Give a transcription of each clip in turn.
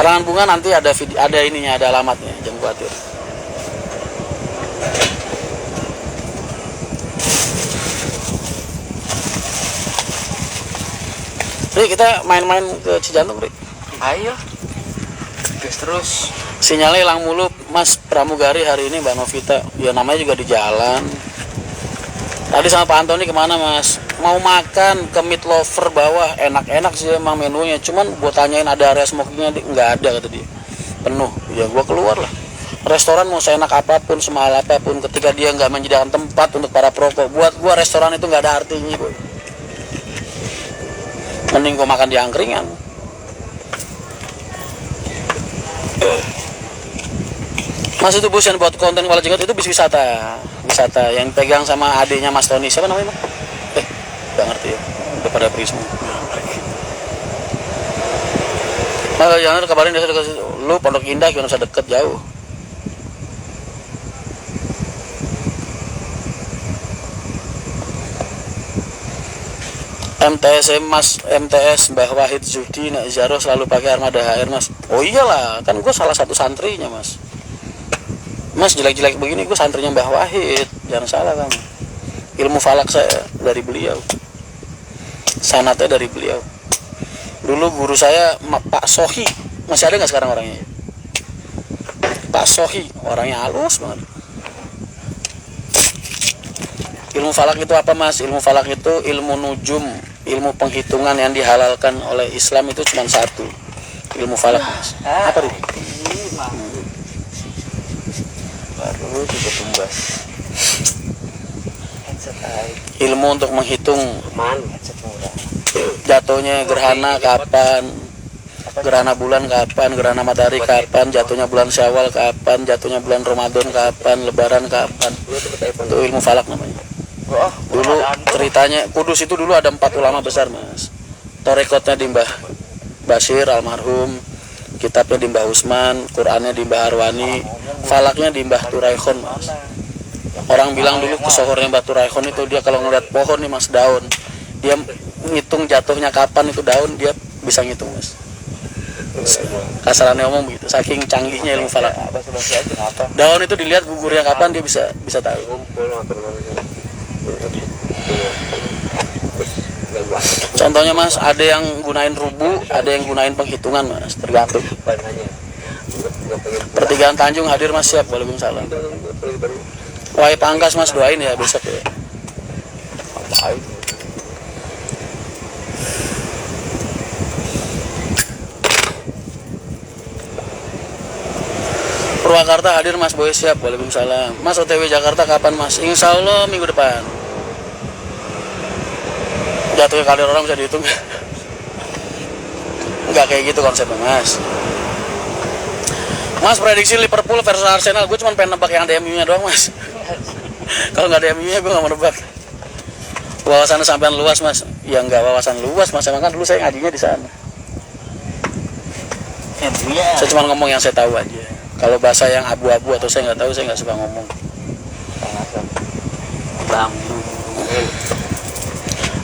Karangan bunga nanti ada ada ininya, ada alamatnya, jangan khawatir. Ri, kita main-main ke Cijantung, Ri. Ayo. Terus. Sinyalnya hilang mulu, Mas Pramugari hari ini, Mbak Novita. Ya namanya juga di jalan. Tadi sama Pak Antoni kemana, Mas? Mau makan ke Meat Lover bawah, enak-enak sih emang menunya. Cuman buat tanyain ada area smokingnya, nggak ada kata dia. Penuh. Ya gua keluar lah. Restoran mau seenak apapun, semahal apapun, ketika dia nggak menyediakan tempat untuk para perokok, buat gua restoran itu nggak ada artinya, boy. Mending gua makan di angkringan. Mas itu bus yang buat konten Kuala Jenggot itu bis wisata yang pegang sama adiknya Mas Tony, siapa namanya, Bang? Gak ngerti ya, udah pada pergi semua. Nah, jangan kabarin dia dekat lu Pondok Indah, gimana bisa deket jauh. MTS Mbah Wahid Zudi Nak Zaro selalu pakai armada HR, Mas. Oh iyalah, kan gue salah satu santrinya, Mas. Mas jelek-jelek begini gue santrinya Mbah Wahid, jangan salah kamu. Ilmu falak saya dari beliau, sanatnya dari beliau. Dulu guru saya Pak Sohi, masih ada nggak sekarang orangnya? Pak Sohi, orangnya halus banget. Ilmu falak itu apa, Mas? Ilmu falak itu ilmu nujum, ilmu penghitungan yang dihalalkan oleh Islam itu cuma satu, ilmu falak, Mas. Apa itu? Baru juga tumbas. Ilmu untuk menghitung jatuhnya gerhana kapan, gerhana bulan kapan, gerhana matahari kapan, jatuhnya bulan Syawal kapan, jatuhnya bulan Ramadan kapan, lebaran kapan. Itu ilmu falak namanya. Dulu ceritanya Kudus itu dulu ada 4 ulama besar, Mas. Torekotnya di Mbah Basir almarhum, kitabnya di Mbah Usman, Qurannya di Mbah Arwani, falaknya di Mbah Turaihon, Mas. Orang bilang dulu kesohornya Mbah Turaihon itu dia kalau ngeliat pohon nih, Mas, daun, dia ngitung jatuhnya kapan itu daun, dia bisa ngitung, Mas. Kasarannya ngomong begitu, saking canggihnya ilmu falak. Daun itu dilihat gugurnya kapan, dia bisa tahu. Contohnya, Mas, ada yang gunain rubu, ada yang gunain penghitungan, Mas, tergantung. Pertigaan Tanjung hadir, Mas, siap. Waalaikumsalam. Wahai Pangkas, Mas, doain ya besok ya. Purwakarta hadir, Mas Boy, siap. Waalaikumsalam. Mas, OTW Jakarta kapan, Mas? Insya Allah minggu depan. Jatuhnya kali orang bisa dihitung. Enggak kayak gitu konsepnya, Mas. Mas, prediksi Liverpool versus Arsenal, gue cuma pengen nebak yang ada MU-nya doang, Mas. Kalau nggak ada MU-nya gue nggak mau nebak. Wawasan sampean luas, Mas. Ya nggak wawasan luas, Mas. Emang kan dulu saya ngajinya di sana. Saya cuma ngomong yang saya tahu aja. Kalau bahasa yang abu-abu atau saya nggak tahu, saya nggak suka ngomong.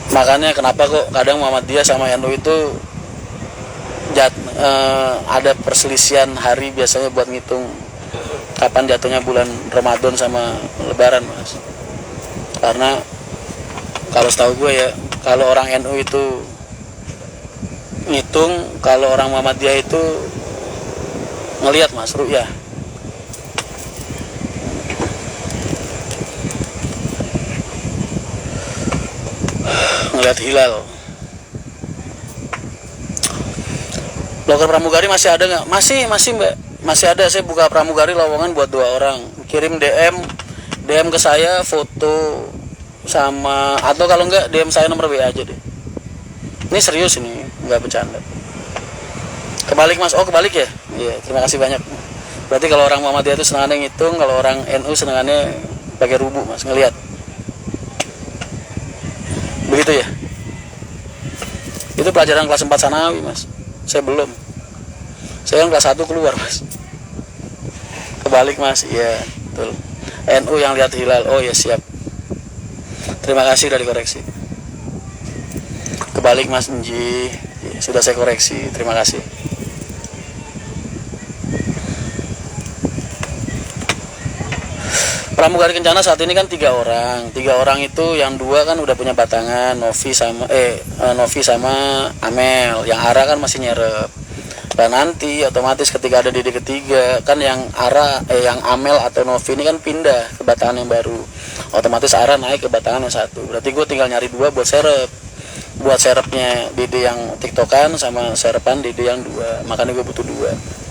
Makanya kenapa kok kadang Muhammadiyah sama NU itu ada perselisihan hari biasanya buat ngitung kapan jatuhnya bulan Ramadan sama Lebaran, Mas. Karena kalau setahu gue ya, kalau orang NU itu ngitung, kalau orang Muhammadiyah itu ngelihat, Mas, ru'yah. Ngelihat hilal. Blogger pramugari masih ada nggak? Masih Mbak, masih ada. Saya buka pramugari lowongan buat 2 orang. Kirim DM ke saya foto sama, atau kalau nggak DM saya nomor WA aja deh. Ini serius ini, nggak bercanda. Kebalik, Mas. Oh, kebalik ya? Iya, terima kasih banyak. Berarti kalau orang Muhammadiyah itu senangannya ngitung, kalau orang NU senangannya pakai rubu, Mas, ngelihat. Begitu ya? Itu pelajaran kelas 4 Sanawi, Mas. Saya belum. Saya yang kelas 1 keluar, Mas. Kebalik, Mas. Iya, betul. NU yang lihat hilal. Oh ya, siap. Terima kasih udah dikoreksi. Kebalik, Mas Nji. Ya, sudah saya koreksi. Terima kasih. Pramugari Kencana saat ini kan 3 orang. 3 orang itu yang 2 kan udah punya batangan, Novi sama Amel. Yang Ara kan masih nyerep. Dan nanti otomatis ketika ada Dede ketiga kan yang yang Amel atau Novi ini kan pindah ke batangan yang baru. Otomatis Ara naik ke batangan yang 1. Berarti gue tinggal nyari 2 buat serep. Buat serepnya Dede yang tiktokan sama serepan Dede yang 2. Makanya gue butuh 2.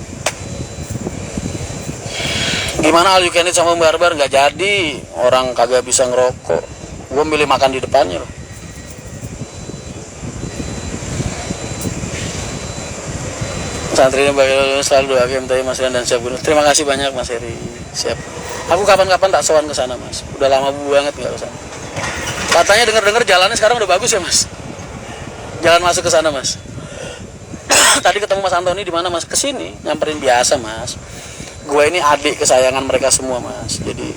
Gimana all you can eat sama barbar? Nggak jadi, orang kagak bisa ngerokok. Gue milih makan di depannya loh. Santri ini bakal selalu doa MTI Mas Rian dan siap bunuh. Terima kasih banyak Mas Heri. Siap. Aku kapan-kapan tak sowan ke sana Mas. Udah lama banget nggak ke sana. Katanya dengar-dengar jalannya sekarang udah bagus ya Mas. Jalan masuk ke sana Mas. Tadi ketemu Mas Antoni di mana Mas? Kesini nyamperin biasa Mas. Gue ini adik kesayangan mereka semua Mas. Jadi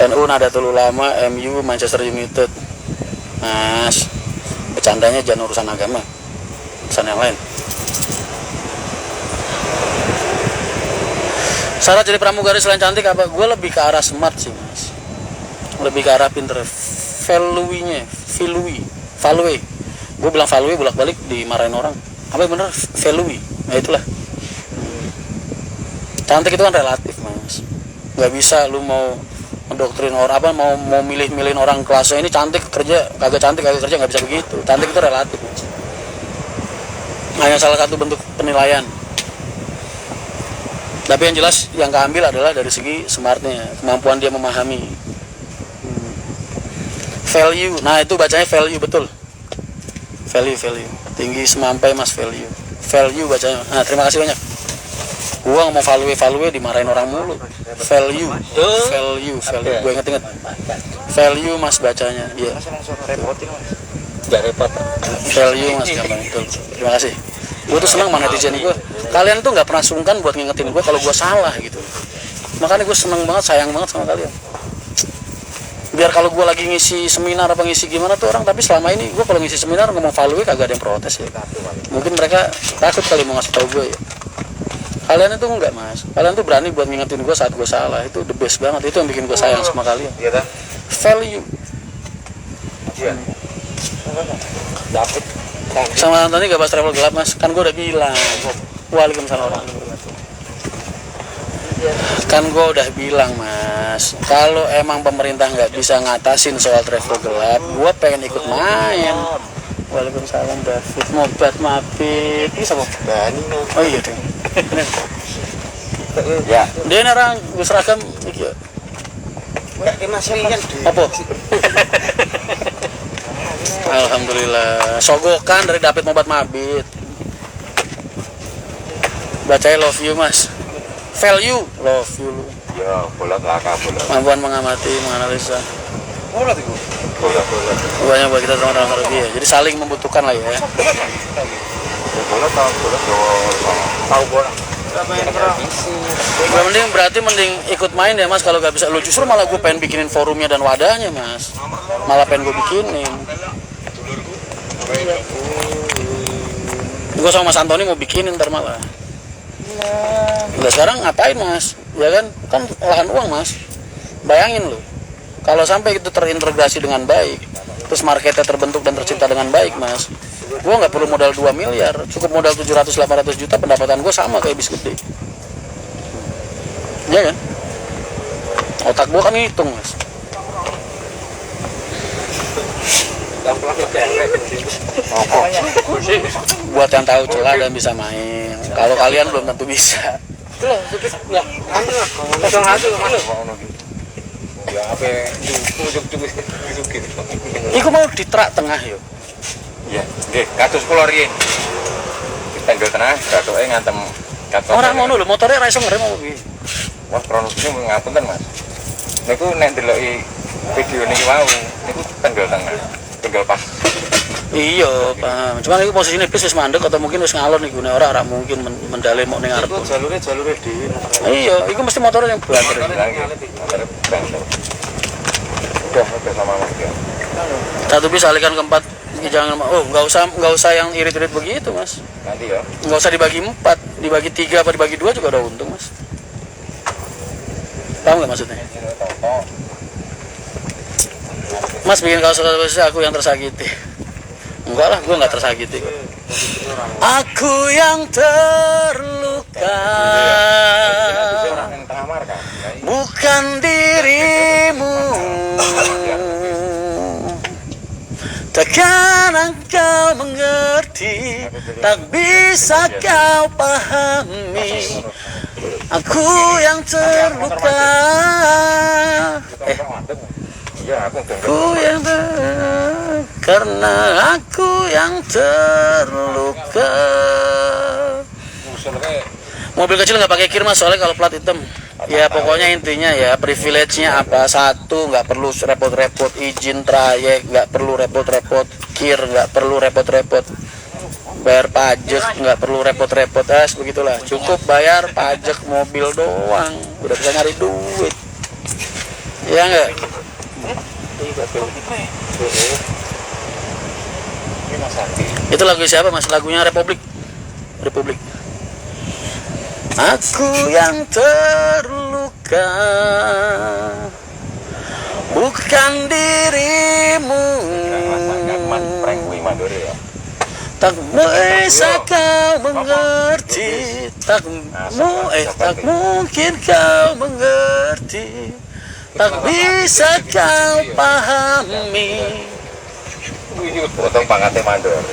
NU Nahdlatul Ulama, MU, Manchester United Mas. Bercandanya jangan urusan agama, urusan yang lain. Syarat jadi pramugari selain cantik apa? Gue lebih ke arah smart sih Mas. Lebih ke arah pinter. Value. Gue bilang value bolak-balik dimarahin orang. Apa bener value? Nah itulah. Cantik itu kan relatif Mas. Gak bisa lu mau mendoktrin orang mau milih-milihin orang kelasnya ini cantik kerja kagak kerja, nggak bisa begitu. Cantik itu relatif Mas. Hanya salah satu bentuk penilaian. Tapi yang jelas yang keambil adalah dari segi smartnya, kemampuan dia memahami. Value, nah itu bacanya value betul. Value tinggi semampai Mas, value bacanya. Nah terima kasih banyak. Gua ngomong value dimarahin orang mulu. Value gue inget value Mas bacanya. Iya, nggak repot. Value Mas gampang betul. Terima kasih. Gue tuh senang sama netizen gue. Kalian tuh nggak pernah sungkan buat ngingetin gue kalau gue salah gitu. Makanya gue seneng banget, sayang banget sama kalian. Biar kalau gue lagi ngisi seminar apa ngisi gimana tuh orang, tapi selama ini gue kalau ngisi seminar ngomong value kagak ada yang protes ya. Mungkin mereka takut kali mau ngasih tau gue ya. Kalian itu enggak Mas, kalian tuh berani buat ngingetin gue saat gue salah. Itu the best banget, itu yang bikin gue sayang sama kalian. Value Dapat sama Antoni gak bahas travel gelap Mas, kan gue udah bilang. Waalaikumsalam. Kan gue udah bilang Mas, kalau emang pemerintah nggak bisa ngatasin soal travel gelap, gue pengen ikut main. Waalaikumsalam David. Mobat mabit ini sama Bani. Oh iya deh. Ya. Dia orang gue seragam iki. Mas Rian. Apa? Alhamdulillah. Sogokan dari David Mobat mabit. Bacanya love you Mas. Value, love you. Ya, bola kakak bola. Kemampuan mengamati, menganalisa. Bola itu. Bola. Banyak buat kita teman-teman rupiah. Jadi saling membutuhkan lah ya. Bola tahu bola. Mending ikut main ya Mas kalau gak bisa. Lu justru malah gue pengen bikinin forumnya dan wadahnya Mas. Malah pengen gue bikinin. Gue sama Mas Antoni mau bikinin ntar malah. Udah sekarang ngapain Mas? Ya kan lahan uang Mas. Bayangin loh, kalau sampai itu terintegrasi dengan baik, terus marketnya terbentuk dan tercipta dengan baik Mas, gue nggak perlu modal 2 miliar, cukup modal 700-800 juta, pendapatan gue sama kayak bis gede. Iya kan? Otak gue kan hitung Mas. Buat yang tahu celah dan bisa main. Kalau kalian belum tentu bisa. Iku mau ditrak tengah yo. Iya, nggih, kados kula riyen. Ditanggel tengah, gatoke ngantem katos. Ora ngono lho, motore ra iso ngerem apa piye? Wah, kronosipun ngapunten Mas. Niku nek ndeloki video niki wau, niku tanggal tengah. Tinggal pas. Iya, paham. Cuma ini posisinya bis wis mandek atau mungkin wis ngalor nih gune ora mungkin mendale mau ning arep. Jalure dhewe. Iya, iku mesti motornya yang banter. Udah sama Mas ya. Satu bis alihkan ke 4 jangan, nggak usah yang irit-irit begitu mas. Nanti ya. Nggak usah dibagi 4, dibagi 3 apa dibagi 2 juga udah untung mas. Paham nggak maksudnya? Mas bikin kaos aku yang tersakiti. Enggak lah, gue nggak tersakiti. Aku yang terluka, bukan dirimu. Takkan engkau mengerti, tak bisa kau pahami. Aku yang terluka. Aku yang karena aku yang terluka. Mobil kecil nggak pakai kir mas, soalnya kalau plat hitam. Ya pokoknya intinya ya privilege-nya apa, satu nggak perlu repot-repot izin trayek, nggak perlu repot-repot kir, nggak perlu repot-repot bayar pajak, nggak perlu repot-repot begitulah. Cukup bayar pajak mobil doang, udah bisa nyari duit. Ya nggak? Itu lagu siapa mas? Lagunya Republik. Aku yang terluka, bukan dirimu. Tak bisa kau mengerti, tak mungkin kau mengerti, tak bisa kau pahami. Potong pangkatnya mandor.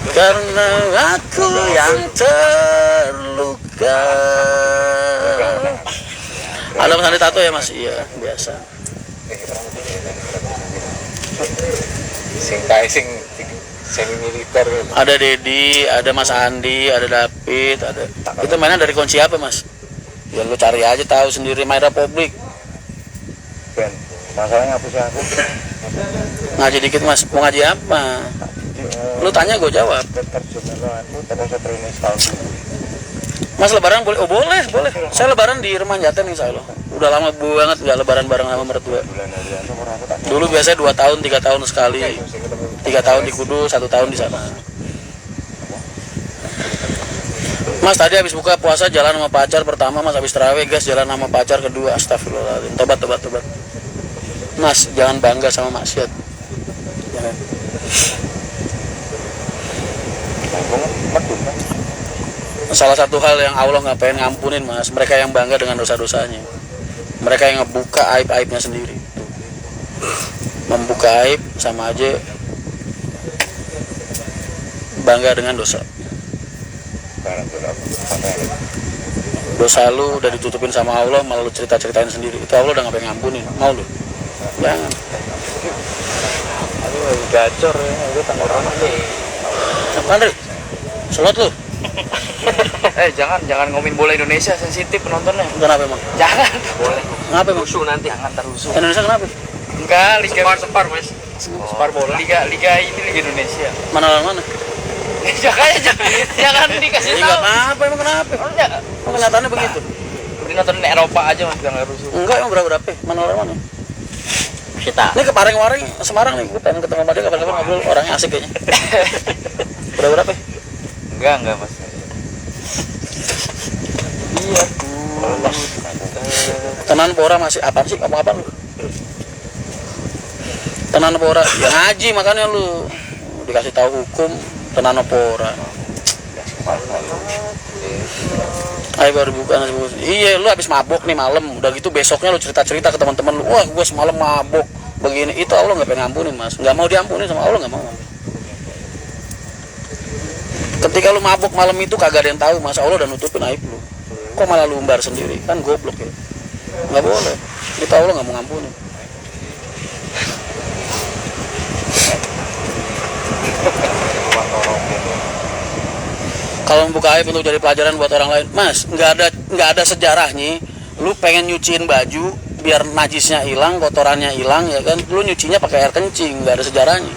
Karena aku yang terluka. Ada Mas Andi tato ya mas? Iya biasa. Sing semi militer. Ada Dedi, ada Mas Andi, ada David, ada. Itu mainan dari kunci apa mas? Ya lu cari aja tahu sendiri, main Republik. Ben, masalahnya apa sih aku? Ngaji dikit mas, mau ngaji apa? Lu tanya gue jawab. Mas lebaran boleh? Oh boleh. Saya lebaran di rumah Jaten insya Allah. Udah lama banget nggak lebaran bareng sama mertua. Dulu biasanya 2 tahun, 3 tahun sekali. 3 tahun di Kudus, 1 tahun di sana. Mas tadi habis buka puasa jalan sama pacar pertama, mas habis terawih gas jalan sama pacar kedua. Astagfirullahaladzim. Tobat. Mas jangan bangga sama maksiat. Jangan. Salah satu hal yang Allah nggak pengen ngampunin mas, mereka yang bangga dengan dosa-dosanya, mereka yang ngebuka aib-aibnya sendiri. Membuka aib sama aja bangga dengan dosa. Dosa lu udah ditutupin sama Allah, malah lu cerita-ceritain sendiri, itu Allah udah nggak pengen ngampunin. Mau lu? Jangan. Aduh, gacor ya, itu tanggal orang nih. Andre, sholat lu? Jangan ngomongin bola Indonesia, sensitif penontonnya. Kenapa emang? Jangan. Boleh. Kenapa emang? Rusuh nanti, jangan terusuh. Indonesia kenapa? Enggak, liga Separ mas. Separ bola. Liga ini liga Indonesia. Mana? Jangan dikasih Enggak tahu. apa emang kenapa? Enggak. Kenyataannya begitu. Udah nonton Eropa aja mas, jangan rusuh. Enggak emang berapa? Mana? Kita. Ini ke Pareng-Wareng Semarang nih, gue pengen ketemu sama dia kapan-kapan ngobrol, orangnya asik kayaknya. Berapa? Enggak mas. Iya. Tenan pora masih apaan sih? Ngomong apa lu? Tenan pora, ya ngaji makanya lu dikasih tahu hukum tenan pora. Ayo baru buka nasi bungkus. Iya, lu habis mabok nih malam, udah gitu besoknya lu cerita-cerita ke teman-teman lu, wah gue semalam mabok begini. Itu Allah nggak pengen ngampunin mas, nggak mau diampuni sama Allah, nggak mau. Ketika lu mabuk malam itu kagak ada yang tahu, masa Allah udah nutupin aib lu. Kok malah lu umbar sendiri? Kan goblok ya. Nggak boleh. Kita Allah nggak mau ngampunin. Kalau membuka aib untuk jadi pelajaran buat orang lain, mas, nggak ada sejarahnya. Lu pengen nyuciin baju biar najisnya hilang, kotorannya hilang, ya kan? Lu nyucinya pakai air kencing, nggak ada sejarahnya.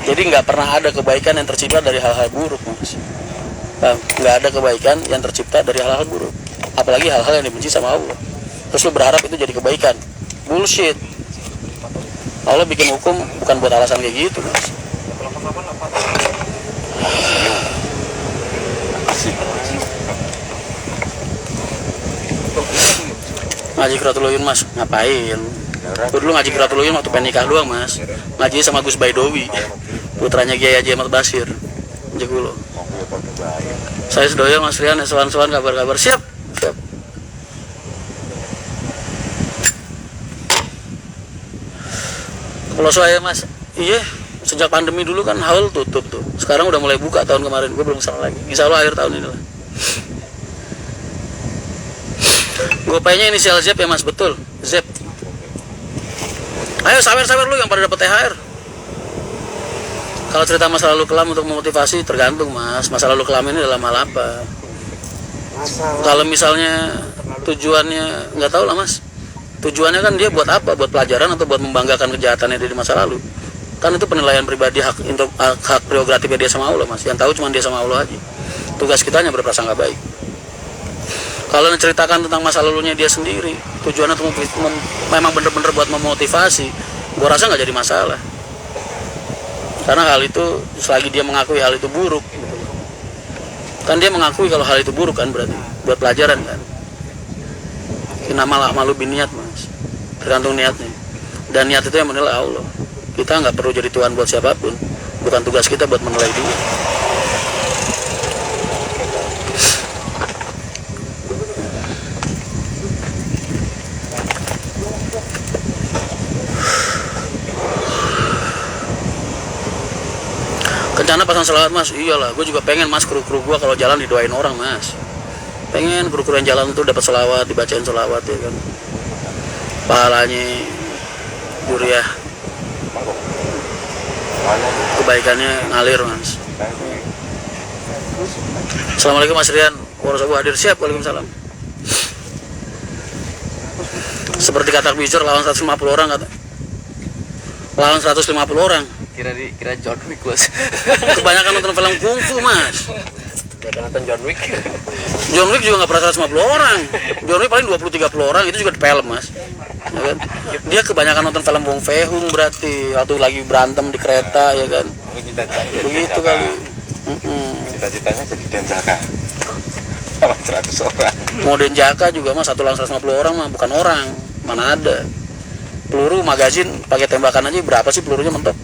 Jadi nggak pernah ada kebaikan yang tercipta dari hal-hal buruk, mas. Nggak ada kebaikan yang tercipta dari hal-hal buruk, apalagi hal-hal yang dibenci sama Allah. Terus lu berharap itu jadi kebaikan, bullshit. Allah bikin hukum bukan buat alasan kayak gitu mas. Ngaji Qiratul Uyun mas, ngapain? Gue dulu ngaji Qiratul Uyun waktu pengen nikah doang mas. Ngaji sama Gus Baidowi, putranya Kiai Haji Ahmad Basir, Jegulo. Saya sedoyo mas Rian, sowan-sowan kabar-kabar. Siap, siap. Kalau saya mas, iya sejak pandemi dulu kan haul tutup tuh. Sekarang udah mulai buka tahun kemarin, gue belum salah lagi. Insya Allah akhir tahun ini lah. Gopaynya inisial Z ya mas, betul Z. Ayo sawer-sawer lu yang pada dapat THR. Kalau cerita masa lalu kelam untuk memotivasi tergantung mas. Masa lalu kelam ini dalam hal apa? Kalau misalnya tujuannya nggak tahu lah mas. Tujuannya kan dia buat apa? Buat pelajaran atau buat membanggakan kejahatannya dia di masa lalu? Kan itu penilaian pribadi, hak prerogatifnya dia sama Allah mas. Yang tahu cuma dia sama Allah aja. Tugas kita hanya berprasangka baik. Kalau menceritakan tentang masa lalunya dia sendiri, tujuannya untuk memang bener-bener buat memotivasi, gua rasa nggak jadi masalah. Karena hal itu selagi dia mengakui hal itu buruk gitu. Kan dia mengakui kalau hal itu buruk kan, berarti buat pelajaran kan. Nama malu biniat mas, tergantung niatnya. Dan niat itu yang menilai Allah. Kita nggak perlu jadi Tuhan buat siapapun, bukan tugas kita buat menilai dia. Kencana pasang selawat mas, iyalah, gue juga pengen mas kru-kru gue kalau jalan didoain orang mas. Pengen kru-kru yang jalan itu dapat selawat, dibacain selawat ya kan. Pahalanya juriah, kebaikannya ngalir mas. Assalamualaikum mas Rian, warahmatullahi hadir, siap, waalaikumsalam. Seperti kata Bijur lawan 150 orang kata. Lawan 150 orang. Kira John Wick mas. Kebanyakan nonton film kungfu mas. Nonton John Wick. John Wick juga nggak pernah 150 orang. John Wick paling 20-30 orang, itu juga di film mas. Ya kan? Dia kebanyakan nonton film Wong Fei Hung berarti waktu lagi berantem di kereta ya kan. Begitu kali. Cita-citanya jadi Denjaka. Sama 100 orang. Mau Denjaka juga mas, satu lawan 150 orang mah bukan orang. Mana ada. Peluru magazin pakai tembakan aja berapa sih pelurunya mentok?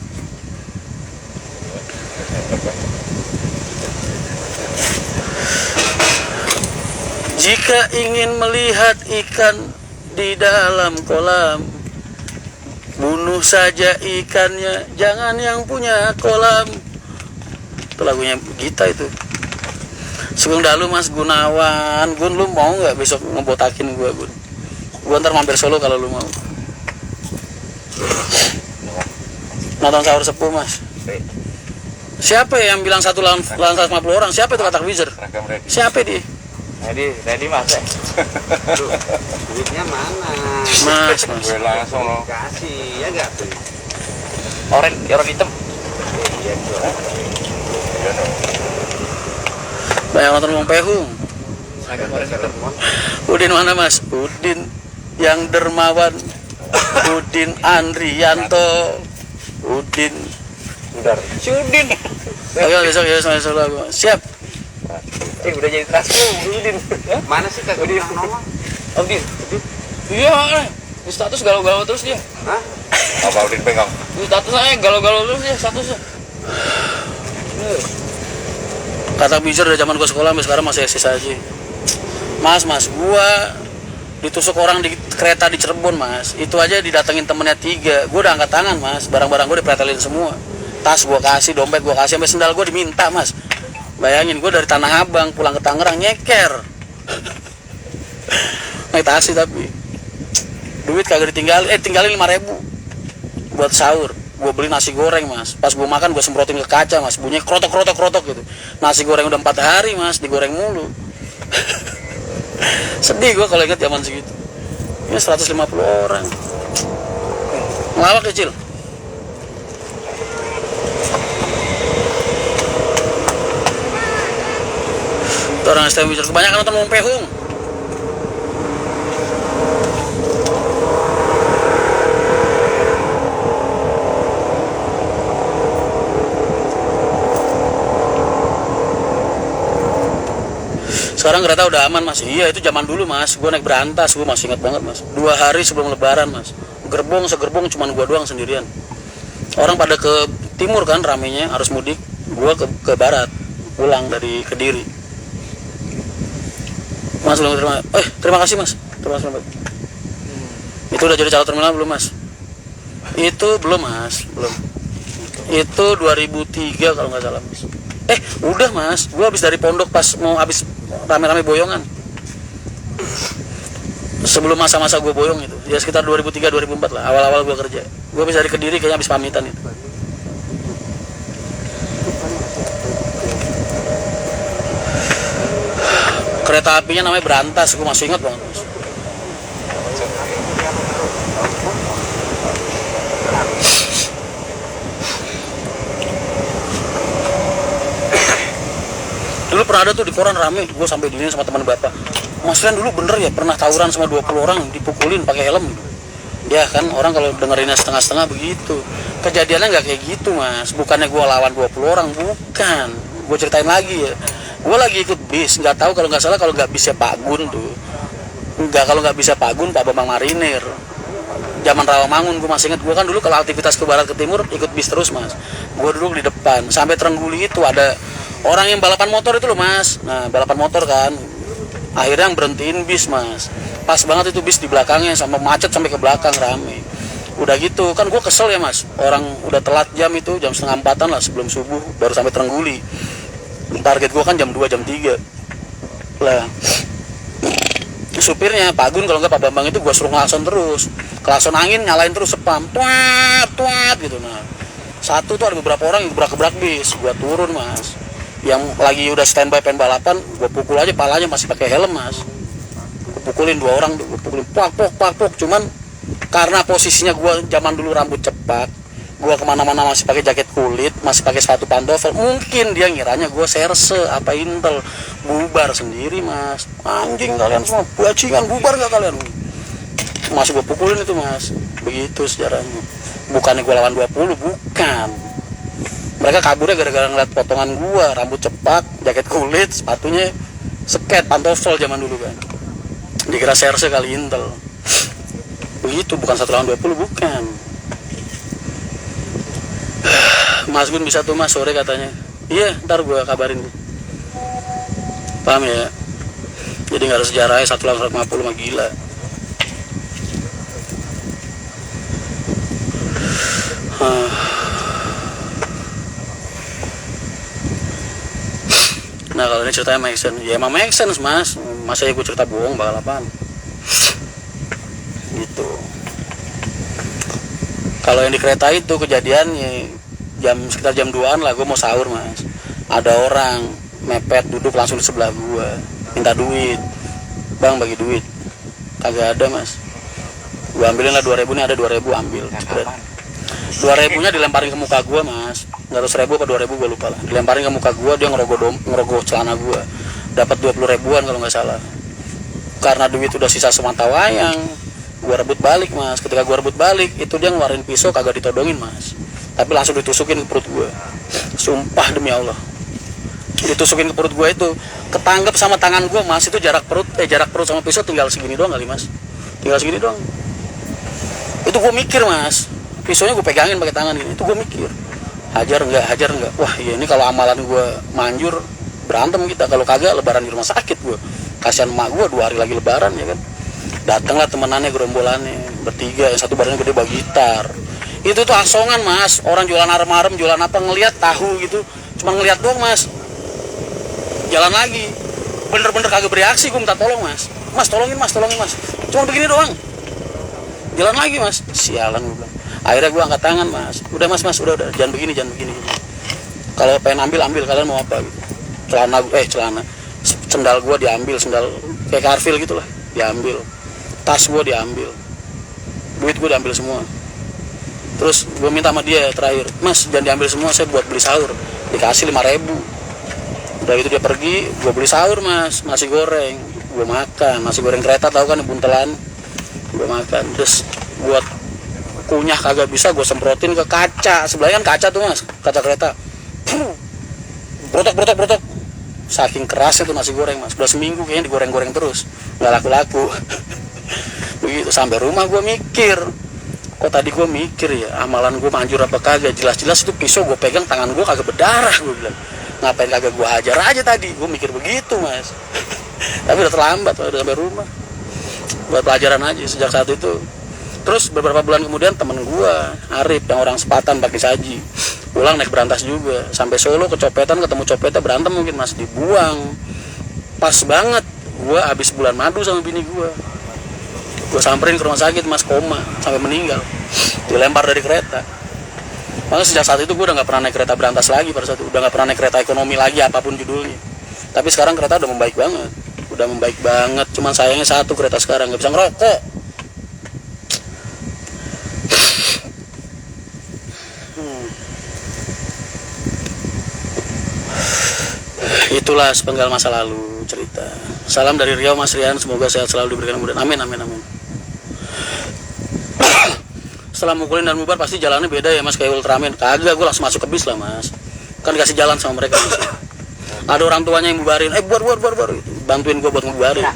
Jika ingin melihat ikan di dalam kolam, bunuh saja ikannya, jangan yang punya kolam. Itu lagunya Gita itu. Sugeng Dalu mas Gunawan. Gun, lu mau nggak besok ngebotakin gua Gun? Gua ntar mampir Solo kalau lu mau. Nonton sahur sepuh mas. Siapa yang bilang satu lawan 150 orang? Siapa itu kata Wizard? Siapa dia? Ready mas ya? Duitnya mana? Mas. Gue langsung loh. Kasih, ya nggak tuh? Oren hitam. Iya, jual. Banyak nonton Wong Fei Hung. Udin mana mas? Udin yang dermawan. Udin Andrianto. Udin. Sudin. Ayo besok ya sama Solo. Siap. Udah jadi transfer Udin. Mana sih kagak bilang nomor? Udin. Iya, di status galau-galau terus dia. Hah? Apa Udin pegang? Di status saya galau-galau terus dia statusnya. Kata Bizer dari zaman gua sekolah sampai sekarang masih eksis aja. Mas, gua ditusuk orang di kereta di Cirebon mas. Itu aja didatengin temennya 3. Gua udah angkat tangan mas. Barang-barang gua dipretelin semua. Tas gua kasih, dompet gua kasih, sampai sendal gua diminta mas. Bayangin gua dari Tanah Abang pulang ke Tangerang nyeker. Naik taksi tapi duit kagak ditinggalin. Tinggalin 5.000 buat sahur. Gue beli nasi goreng mas, pas gue makan gue semprotin ke kaca mas, bunyinya krotok gitu. Nasi goreng udah 4 hari mas, digoreng mulu. Sedih gue kalau ingat zaman segitu. Ini 150 orang ngelawak kecil. Itu orang STM Wizard kebanyakan nonton Wong Fei Hung. Sekarang kereta udah aman mas. Iya itu zaman dulu mas, gue naik berantas, gue masih ingat banget mas. 2 hari sebelum lebaran mas, segerbong cuman gue doang sendirian. Orang pada ke timur kan ramenya, harus mudik. Gue ke barat, pulang dari Kediri. Mas belum terima, terima kasih mas. Terima kasih mas. Itu udah jadi calon terminal belum mas? Itu belum mas, belum. Itu 2003 kalau nggak salah mas. Udah mas, gue habis dari pondok pas mau habis rame-rame boyongan. Sebelum masa-masa gue boyong itu, ya sekitar 2003-2004 lah, awal-awal gue kerja. Gue habis dari Kediri kayaknya habis pamitan itu. Kereta apinya namanya Berantas, gue masih ingat banget mas. Dulu pernah ada tuh di koran rame, gue sampai dinin sama teman bapak. Mas Rian dulu bener ya pernah tawuran sama 20 orang dipukulin pakai helm. Ya kan orang kalau dengerinnya setengah-setengah begitu. Kejadiannya nggak kayak gitu mas. Bukannya gue lawan 20 orang, bukan. Gue ceritain lagi ya. Gue lagi ikut bis, nggak tahu kalau nggak salah kalau nggak bisnya Pak Gun tuh. Kalau nggak bisa Pak Gun, Pak Bambang Marinir. Zaman Rawamangun gue masih ingat, gue kan dulu kalau aktivitas ke barat ke timur ikut bis terus mas. Gue duduk di depan, sampai Trengguli itu ada orang yang balapan motor itu loh mas. Nah balapan motor kan, akhirnya yang berhentiin bis mas. Pas banget itu bis di belakangnya, sama macet sampai ke belakang rame. Udah gitu kan gue kesel ya mas, orang udah telat jam itu, jam 3:30 lah sebelum subuh baru sampai Trengguli. Target gue kan jam 2, jam 3 lah. Supirnya Pak Gun kalau nggak Pak Bambang itu gue suruh ngelason terus, kelason angin nyalain terus spam, tuat gitu. Nah satu tuh ada beberapa orang yang gebrak bis, gue turun mas. Yang lagi udah standby pengen balapan, gue pukul aja palanya masih pakai helm mas. Gue pukulin 2 orang, gue pukulin pak. Cuman karena posisinya gue zaman dulu rambut cepat, gue kemana-mana masih pakai jaket kulit, masih pakai sepatu pantofel, mungkin dia ngiranya gue serse apa intel, bubar sendiri mas. Anjing kalian semua, bajingan, bubar gak kalian? Masih gue pukulin itu mas. Begitu sejarahnya. Bukannya gue lawan 20, bukan. Mereka kaburnya gara-gara ngeliat potongan gue, rambut cepak, jaket kulit, sepatunya sket, pantofel zaman dulu kan. Dikira serse kali intel. Begitu, bukan 1 lawan 20, bukan. Mas Gun bisa tuh mas sore katanya. Iya ntar gue kabarin. Paham ya? Jadi gak ada sejarahnya 1 lawan 150 mah gila. Nah kalau ini ceritanya make sense. Ya emang make sense mas. Masa ya gue cerita bohong balapan gitu. Kalau yang di kereta itu kejadiannya sekitar jam 2an lah, gue mau sahur mas. Ada orang mepet duduk langsung di sebelah gue, minta duit. Bang bagi duit. Kagak ada mas. Gue ambilin lah 2.000, nih ada 2.000 ambil. 2.000 nya dilemparin ke muka gue mas. 100.000 apa 2.000 gue lupa lah. Dilemparin ke muka gue, dia ngerogoh celana gue. Dapat 20 ribuan kalau nggak salah. Karena duit udah sisa semata wayang, gue rebut balik mas. Ketika gue rebut balik, itu dia ngeluarin pisau, kagak ditodongin mas, tapi langsung ditusukin ke perut gue. Sumpah demi Allah, ditusukin ke perut gue itu ketanggap sama tangan gue mas. Itu jarak perut sama pisau tinggal segini doang kali mas, tinggal segini doang. Itu gue mikir mas, pisaunya gue pegangin pakai tangan ini. Itu gue mikir, hajar enggak. Wah ya ini kalau amalan gue manjur berantem kita, kalau kagak lebaran di rumah sakit gue. Kasihan emak gue 2 hari lagi lebaran ya kan. Datanglah temenannya, gerombolannya bertiga, yang satu badannya gede bawa gitar. Itu tuh asongan mas, orang jualan arem-arem, jualan apa, ngelihat tahu gitu, cuma ngelihat doang mas. Jalan lagi, bener-bener kagak bereaksi. Gue minta tolong mas, tolongin mas, cuma begini doang. Jalan lagi mas, sialan gue bilang. Akhirnya gue angkat tangan mas, udah mas, udah, jangan begini. Kalau pengen ambil, kalian mau apa gitu. Celana, sendal gue diambil, sendal kayak Carville gitulah, diambil. Tas gue diambil, duit gue diambil semua. Terus gue minta sama dia terakhir, mas jangan diambil semua, saya buat beli sahur. Dikasih 5.000. Udah itu dia pergi, gue beli sahur mas, nasi goreng. Gue makan, nasi goreng kereta tahu kan, buntelan. Gue makan, terus buat kunyah kagak bisa, gue semprotin ke kaca. Sebelahnya kan kaca tuh mas, kaca kereta. Brotok. saking kerasnya tuh nasi goreng mas, udah seminggu kayaknya digoreng-goreng terus, nggak laku-laku. Begitu sampai rumah gue mikir, kok tadi gue mikir ya amalan gue manjur apa kagak, jelas-jelas itu pisau gue pegang tangan gue kagak berdarah, gue bilang ngapain kagak gue hajar aja tadi, gue mikir begitu mas. Tapi udah terlambat, udah sampai rumah. Buat pelajaran aja sejak saat itu. Terus beberapa bulan kemudian temen gue Arif yang orang Sepatan pakai saji pulang naik berantas juga sampai Solo kecopetan, ketemu copetnya berantem mungkin mas, dibuang. Pas banget gue habis bulan madu sama bini gue samperin ke rumah sakit mas, koma sampai meninggal, dilempar dari kereta. Makanya sejak saat itu gue udah nggak pernah naik kereta berantas lagi, pada saat itu udah nggak pernah naik kereta ekonomi lagi apapun judulnya. Tapi sekarang kereta udah membaik banget, cuman sayangnya satu, kereta sekarang nggak bisa ngerokok. Itulah sepenggal masa lalu cerita. Salam dari Riau Mas Rian, semoga sehat selalu, diberikan kemudahan. Amin, amin, amin. Setelah mukulin dan bubar pasti jalannya beda ya mas, kayak Ultraman. Kagak, gue langsung masuk ke bis lah mas, kan dikasih jalan sama mereka mas. Ada orang tuanya yang bubarin, bubar gitu. Bantuin gue buat ngebubarin.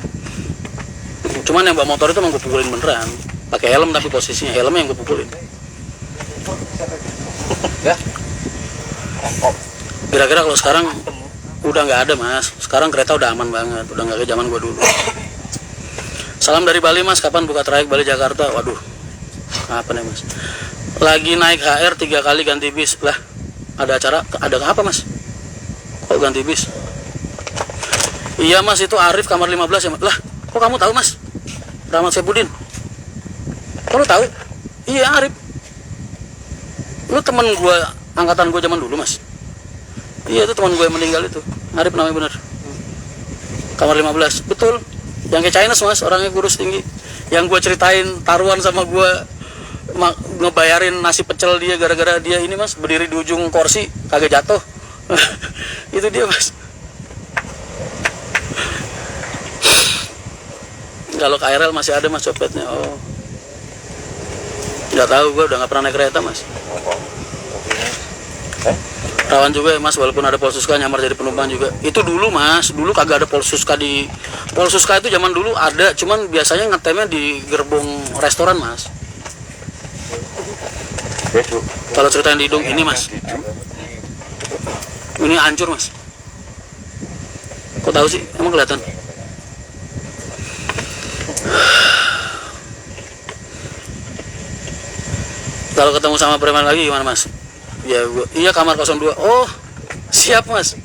Cuman yang bawa motor itu emang gue pukulin beneran, pakai helm, tapi posisinya helmnya yang gue pukulin. Kira-kira kalau sekarang udah nggak ada mas, sekarang kereta udah aman banget, udah nggak kayak zaman gue dulu. Salam dari Bali mas, kapan buka trayek Bali Jakarta? Waduh, apa nih mas? Lagi naik HR 3 kali ganti bis lah. Ada acara, ada apa mas? Kok ganti bis? Iya mas, itu Arif kamar 15 ya mas. Lah, kok kamu tahu mas? Rahmat Sepudin. Kok lu tahu? Iya Arif. Lu temen gue, angkatan gue zaman dulu mas. Iya itu teman gue yang meninggal itu, Arif namanya bener. Kamar 15, betul. Yang kayak Chinese mas, orangnya kurus tinggi. Yang gue ceritain taruhan sama gue ngebayarin nasi pecel dia gara-gara dia ini mas, berdiri di ujung kursi kagak jatuh. Itu dia mas. Kalau KRL masih ada mas copetnya. Oh, nggak tahu, gue udah nggak pernah naik kereta mas. Rawan juga ya mas, walaupun ada Polsuska nyamar jadi penumpang juga. Itu dulu mas, dulu kagak ada Polsuska. Di Polsuska itu zaman dulu ada, cuman biasanya ngetemnya di gerbong restoran mas. Kalau ceritain di hidung ini mas, ini hancur mas. Kok tahu sih, emang kelihatan? Kalau ketemu sama preman lagi gimana mas? Ya gua, iya kamar 02. Oh siap mas.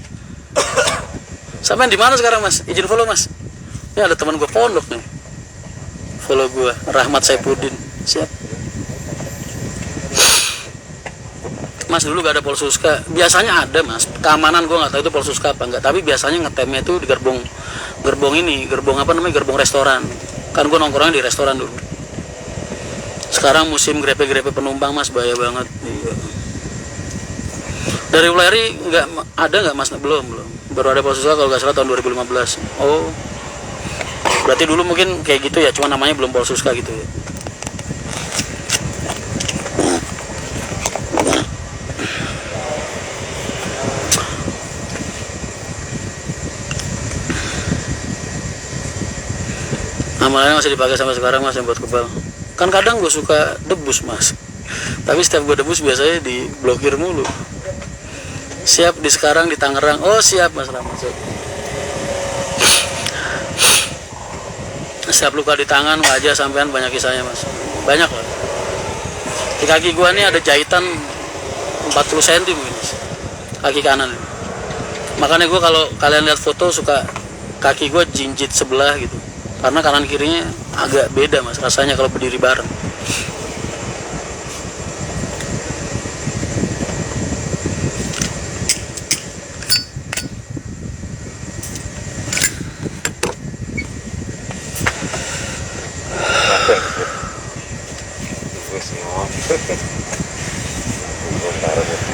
Sampai di mana sekarang mas? Izin follow mas. Ini ada teman gue pondok nih, follow gue, Rahmat Saipudin. Siap mas. Dulu gak ada Polsuska, biasanya ada mas. Keamanan gue nggak tahu itu Polsuska apa enggak, tapi biasanya ngetemnya itu di gerbong ini, gerbong apa namanya, gerbong restoran. Kan gue nongkrongnya di restoran dulu. Sekarang musim grepe-grepe penumpang mas, bahaya banget. Iya. Dari Uleri nggak ada nggak mas? Belum. Baru ada Polsuska kalau nggak salah tahun 2015. Oh, berarti dulu mungkin kayak gitu ya, cuma namanya belum Polsuska gitu ya. Amalannya masih dipakai sampai sekarang mas, yang buat kebal. Kan kadang gue suka debus mas, tapi setiap gue debus biasanya diblokir mulu. Siap di sekarang di Tangerang. Oh siap mas Rahmat. Siap luka di tangan, wajah sampean banyak kisahnya mas. Banyak loh. Di kaki gua nih ada jahitan 40 cm mungkin mas. Kaki kanan. Makanya gua kalau kalian lihat foto suka kaki gua jinjit sebelah gitu. Karena kanan kirinya agak beda mas rasanya kalau berdiri bareng.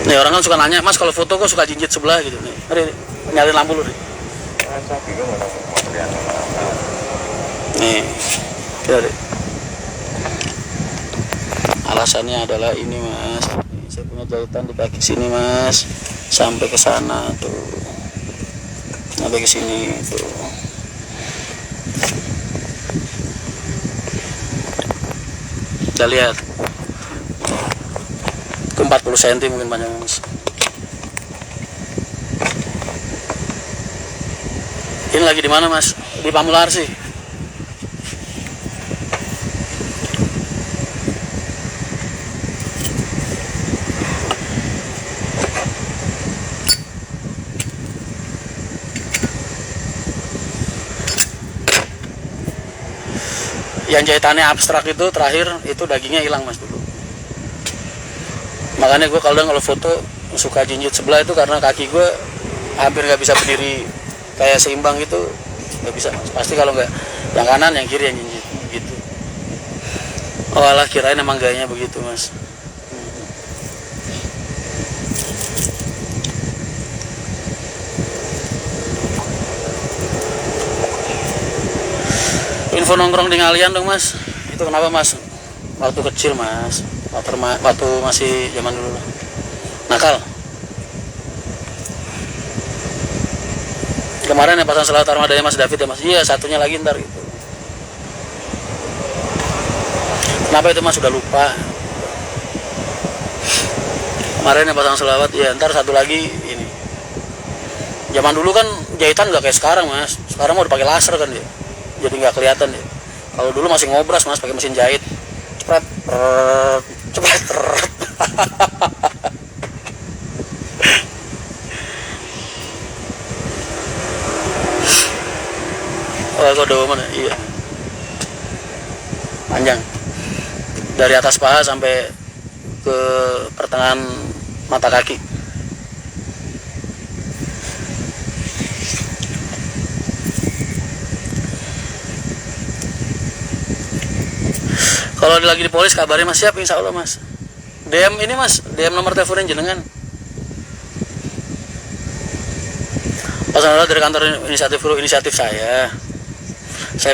Nih orang kan suka nanya, mas kalau foto kok suka jinjit sebelah gitu nih. Nyalain lampu lu nih. Nih, ya deh. Alasannya adalah ini mas. Saya punya jahitan di kaki sini mas, sampai ke sana tuh. sampai ke sini tuh. Kita lihat ke 40 cm mungkin panjangnya mas. Ini lagi di mana mas? Di Pamular sih. Yang jahitannya abstrak itu terakhir itu dagingnya hilang mas dulu. Makanya gue kalau foto suka jinjit sebelah itu karena kaki gue hampir nggak bisa berdiri kayak seimbang gitu, nggak bisa mas. Pasti kalau nggak yang kanan yang kiri yang jinjit gitu. Oh alah, kirain emang gayanya begitu mas. Info nongkrong di Ngalian dong mas. Itu kenapa mas? Waktu kecil mas, waktu masih zaman dulu lah. Nakal. Kemarin yang pasang Selamat Armadanya mas David ya mas. Iya, satunya lagi ntar gitu. Kenapa itu mas? Sudah lupa. Kemarin yang pasang selawat, ya ntar satu lagi ini. Zaman dulu kan jahitan nggak kayak sekarang mas. Sekarang mau dipakai laser kan dia. Jadi nggak kelihatan ya. Kalau dulu masih ngobras mas, pakai mesin jahit, cepet, cepet. Oh, kode mana? Iya. Panjang. Dari atas paha sampai ke pertengahan mata kaki. Kalau lagi di polis kabarnya mas, siap insya Allah mas. DM ini mas, DM nomor teleponnya jenengan. Pasal dari kantor inisiatif saya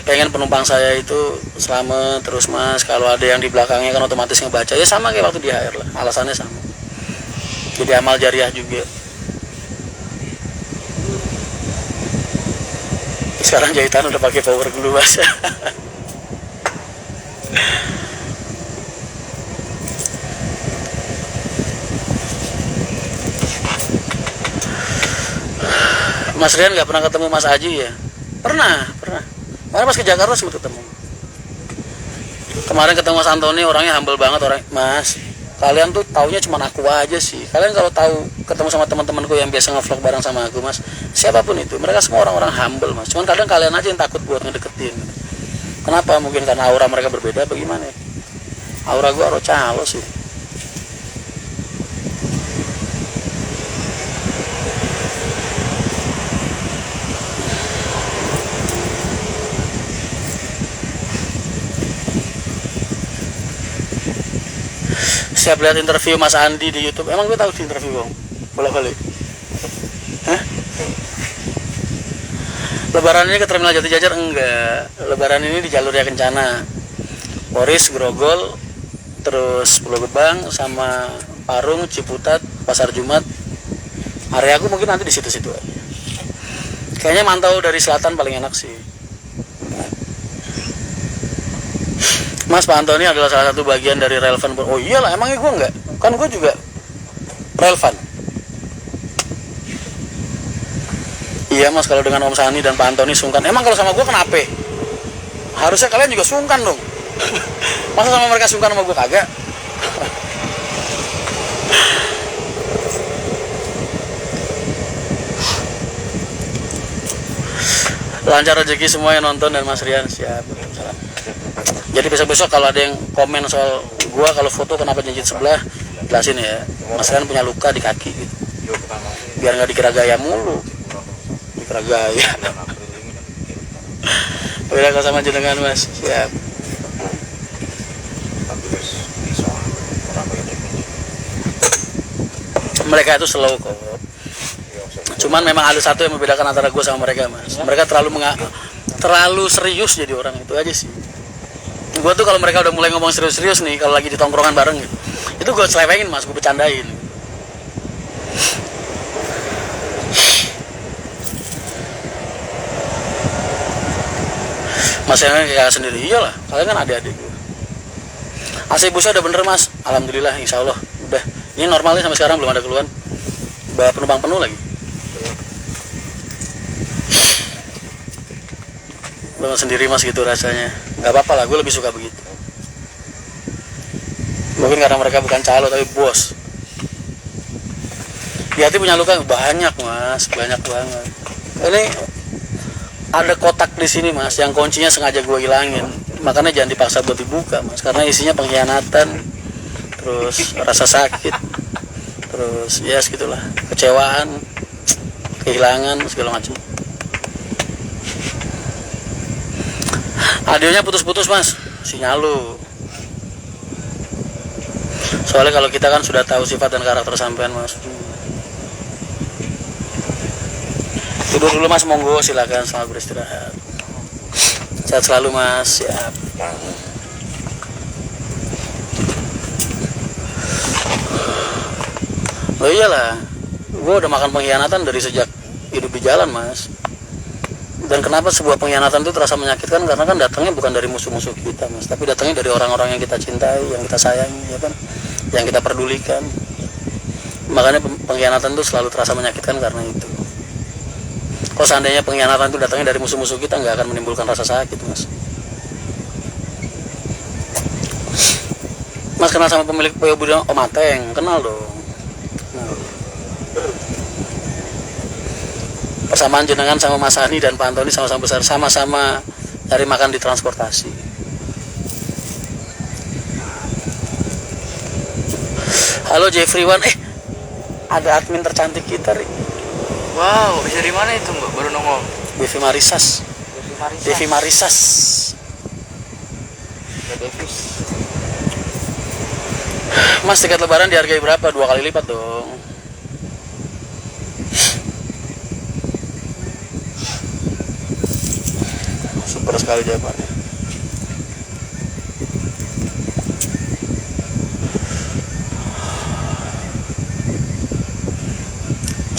pengen penumpang saya itu selamat terus mas. Kalau ada yang di belakangnya kan otomatis ngebaca, ya sama kayak waktu di HR lah, alasannya sama. Jadi amal jariah juga. Sekarang jahitan udah pakai power glue mas. Mas Rian nggak pernah ketemu Mas Aji ya? Pernah. Kemarin pas ke Jakarta sempat ketemu. Kemarin ketemu Mas Antoni, orangnya humble banget orang. Mas, kalian tuh taunya cuma aku aja sih. Kalian kalau tahu ketemu sama teman-temanku yang biasa ngevlog bareng sama aku mas, siapapun itu, mereka semua orang-orang humble mas. Cuman kadang kalian aja yang takut buat ngedeketin. Kenapa? Mungkin karena aura mereka berbeda, bagaimana? Aura gua aura calo sih. Siap lihat interview Mas Andi di YouTube. Emang gue tahu di interview bang? Boleh. Hah? Lebaran ini ke Terminal Jati Jajar? Enggak. Lebaran ini di jalur Raya Kencana, Poris, Grogol, terus Pulau Gebang, sama Parung, Ciputat, Pasar Jumat. Area aku mungkin nanti di situ-situ aja. Kayaknya mantau dari selatan paling enak sih. Mas, Pak Antoni adalah salah satu bagian dari relevan. Oh iyalah, emangnya gue enggak? Kan gue juga relevan. Iya mas, kalau dengan Om Sani dan Pak Antoni sungkan. Emang kalau sama gue kenapa? Harusnya kalian juga sungkan dong. Masa sama mereka sungkan sama gue kagak? Lancar rezeki semua yang nonton dan Mas Rian siap. Salam. Jadi besok-besok kalau ada yang komen soal gua kalau foto kenapa jinjit sebelah, jelasin ya. Mas Rian punya luka di kaki gitu. Biar nggak dikira gaya mulu. Dikira gaya. Udah kalau sama jenengan mas, siap. Mereka itu slow kok. Cuman memang ada satu yang membedakan antara gue sama mereka mas. Mereka terlalu serius jadi orang, itu aja sih. Gue tuh kalau mereka udah mulai ngomong serius-serius nih, kalau lagi di tongkrongan bareng gitu, itu gue selewengin mas, gue bercandain. Mas yang kayak kakak sendiri, iyalah, kalian kan adik-adik gue. AC busnya udah bener mas, alhamdulillah, insya Allah udah. Ini normalnya sampai sekarang belum ada keluhan. Bawa penumpang penuh lagi. Lo sendiri mas gitu rasanya. Nggak apa-apa lah, gue lebih suka begitu. Mungkin karena mereka bukan calo tapi bos. Di hati punya luka banyak mas, banyak banget. Ini ada kotak di sini mas, yang kuncinya sengaja gue hilangin. Makanya jangan dipaksa buat dibuka mas, karena isinya pengkhianatan, terus rasa sakit, terus ya segitulah, kecewaan, kehilangan segala macam. Audionya putus-putus mas, sinyal lu. Soalnya kalau kita kan sudah tahu sifat dan karakter sampean mas. Tidur dulu mas, monggo silakan, selamat beristirahat. Sehat selalu mas, siap. Oh iyalah, gue udah makan pengkhianatan dari sejak hidup di jalan mas. Dan kenapa sebuah pengkhianatan itu terasa menyakitkan? Karena kan datangnya bukan dari musuh-musuh kita mas, tapi datangnya dari orang-orang yang kita cintai, yang kita sayangi, ya kan, yang kita pedulikan. Makanya pengkhianatan itu selalu terasa menyakitkan karena itu. Kalau seandainya pengkhianatan itu datangnya dari musuh-musuh kita, nggak akan menimbulkan rasa sakit mas. Mas kenal sama pemilik PO Budang Om Ateng? Kenal dong. Persamaan jenengan sama Mas Hani dan Pak Antoni sama-sama besar, sama-sama cari makan di transportasi. Halo Jeffrey Wan, ada admin tercantik kita, Ri. Wow, bisa dari mana itu mbak? Baru nongol. Devi Marisas. Devi Marisas. Mas, tiket lebaran dihargai berapa? 2 kali lipat dong. Super sekali jawabannya.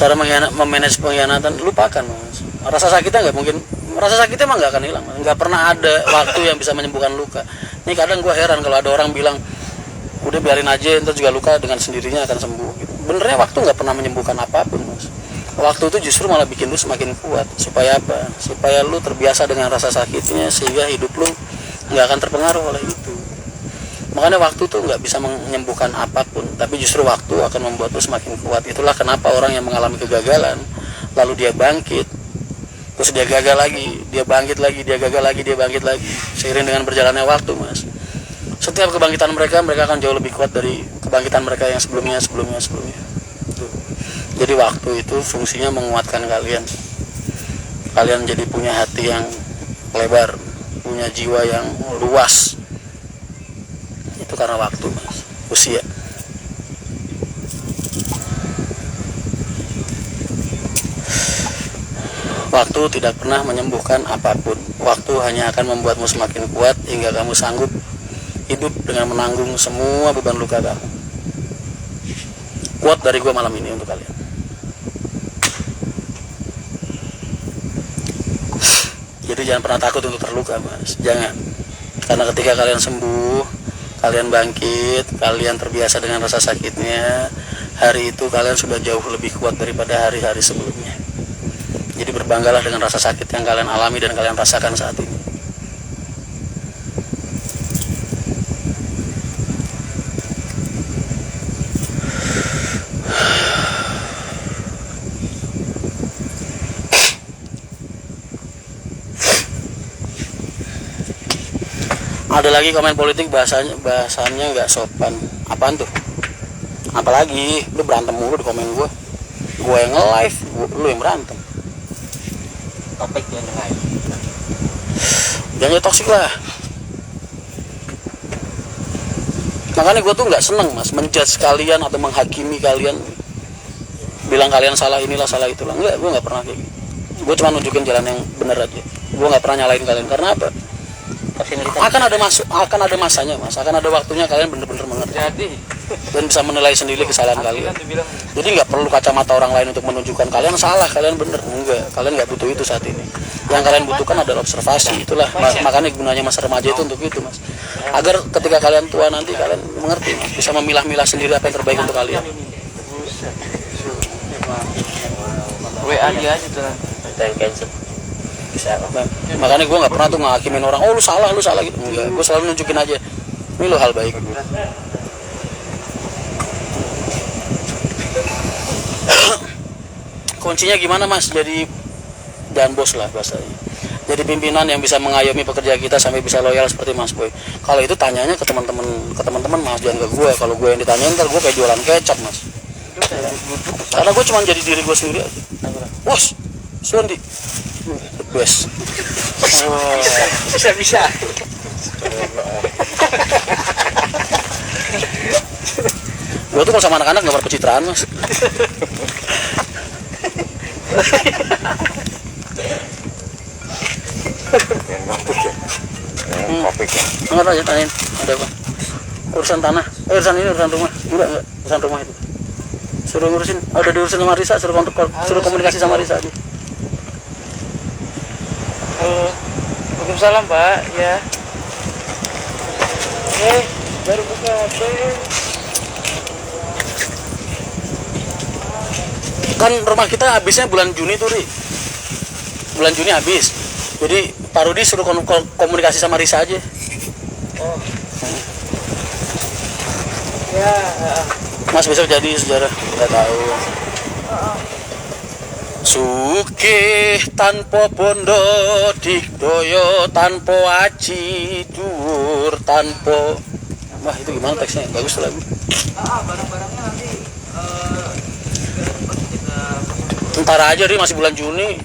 Cara memanage pengkhianatan, lupakan mas. Rasa sakitnya nggak mungkin, rasa sakitnya emang nggak akan hilang, nggak pernah ada waktu yang bisa menyembuhkan luka. Ini kadang gue heran kalau ada orang bilang udah biarin aja, ntar juga luka dengan sendirinya akan sembuh gitu. Benernya waktu nggak pernah menyembuhkan apapun mas. Waktu itu justru malah bikin lu semakin kuat. Supaya apa? Supaya lu terbiasa dengan rasa sakitnya, sehingga hidup lu nggak akan terpengaruh oleh itu. Makanya waktu tuh nggak bisa menyembuhkan apapun, tapi justru waktu akan membuat lu semakin kuat. Itulah kenapa orang yang mengalami kegagalan, lalu dia bangkit, terus dia gagal lagi, dia bangkit lagi, dia gagal lagi, dia bangkit lagi. Seiring dengan berjalannya waktu mas, setiap kebangkitan mereka akan jauh lebih kuat dari kebangkitan mereka yang sebelumnya. Jadi waktu itu fungsinya menguatkan kalian. Kalian jadi punya hati yang lebar, punya jiwa yang luas. Itu karena waktu mas, usia. Waktu tidak pernah menyembuhkan apapun. Waktu hanya akan membuatmu semakin kuat hingga kamu sanggup hidup dengan menanggung semua beban luka kamu. Kuat dari gua malam ini untuk kalian. Jadi jangan pernah takut untuk terluka mas, jangan. Karena ketika kalian sembuh, kalian bangkit, kalian terbiasa dengan rasa sakitnya, hari itu kalian sudah jauh lebih kuat daripada hari-hari sebelumnya. Jadi berbanggalah dengan rasa sakit yang kalian alami dan kalian rasakan saat ini. Ada lagi komen politik bahasanya nggak sopan. Apaan tuh? Apalagi lu berantem mulu di komen gue yang nge-live, lu yang berantem. Topik yang lain. Jangan toksik lah. Makanya gue tuh nggak seneng mas menjudge kalian atau menghakimi kalian, bilang kalian salah inilah salah itulah. Enggak, gue nggak pernah kayak gitu. Gue cuma nunjukin jalan yang benar aja. Gue nggak pernah nyalain kalian. Karena apa? Personalitas. akan ada masanya mas, akan ada waktunya kalian bener-bener mengerti Jadi dan bisa menilai sendiri kesalahan kalian. kan dibilang Jadi nggak perlu kacamata orang lain untuk menunjukkan kalian salah, kalian bener. Enggak, kalian nggak butuh itu saat ini. Yang kalian butuhkan adalah observasi. Itulah makanya gunanya masa remaja itu untuk itu mas, agar ketika kalian tua nanti kalian mengerti mas, bisa memilah-milah sendiri apa yang terbaik untuk kalian. WA dia aja tuh. Dan cancel. Bisa. Nah, makanya gue nggak pernah tuh ngakimin orang, oh lu salah gitu. Enggak, gue selalu nunjukin aja, ini lo hal baik. Kuncinya gimana mas? Jadi dan bos lah bahasanya. Jadi pimpinan yang bisa mengayomi pekerja kita sampai bisa loyal seperti Mas Boy. Kalau itu tanyanya ke teman-teman mas, jangan ke gue. Kalau gue yang ditanyain ntar gue kayak jualan kecap mas. Karena gue cuma jadi diri gue sendiri aja. Bos, Sundi, best. Bisa. Gue tuh kalau sama anak-anak nggak berpencitraan mas. Kopi kan. Enggak aja tanyain ada apa? Urusan tanah, urusan ini urusan rumah, enggak urusan rumah itu. Suruh ngurusin, udah diurusin sama Risa, suruh komunikasi sama Risa aja. Halo. Waalaikumsalam, Pak. Ya. Baru buka HP. Kan rumah kita habisnya bulan Juni tuh, Ri. Bulan Juni habis. Jadi Pak Rudi suruh komunikasi sama Risa aja. Oh. Ya. Mas besok jadi sejarah, nggak tahu. Sugih tanpa bondo dikdoyo tanpa aji dhuwur tanpa. Wah itu gimana teksnya? Bagus tuh lagu. Barang-barangnya nanti Ntar aja Ri, masih bulan Juni.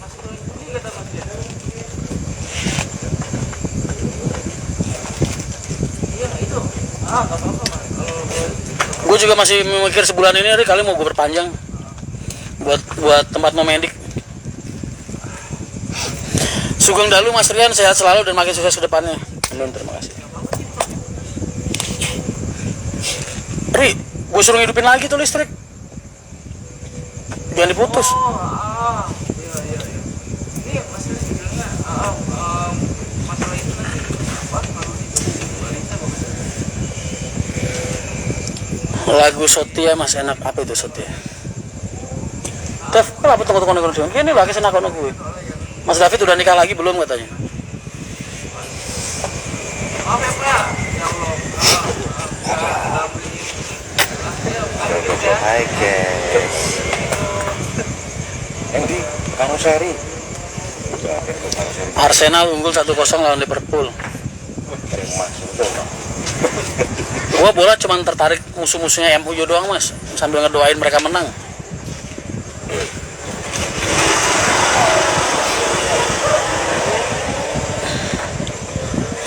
Gue juga masih memikir sebulan ini Ri, kali mau gue perpanjang buat tempat memendik. Sugeng dalu Mas Rian, sehat selalu dan makin sukses ke depannya. Amin, terima kasih. Ri, gue suruh ngidupin lagi tuh listrik. Jangan diputus. Lagu Sotia mas enak, apa itu Sotia? Dev, kenapa tunggu-tunggu gini lagi senak kono gue. Mas David udah nikah lagi belum katanya? Hai guys. Yang di Karoseri. Arsenal unggul 1-0 lawan Liverpool. Gua bola cuma tertarik musuh-musuhnya MU doang mas, sambil ngedoain mereka menang.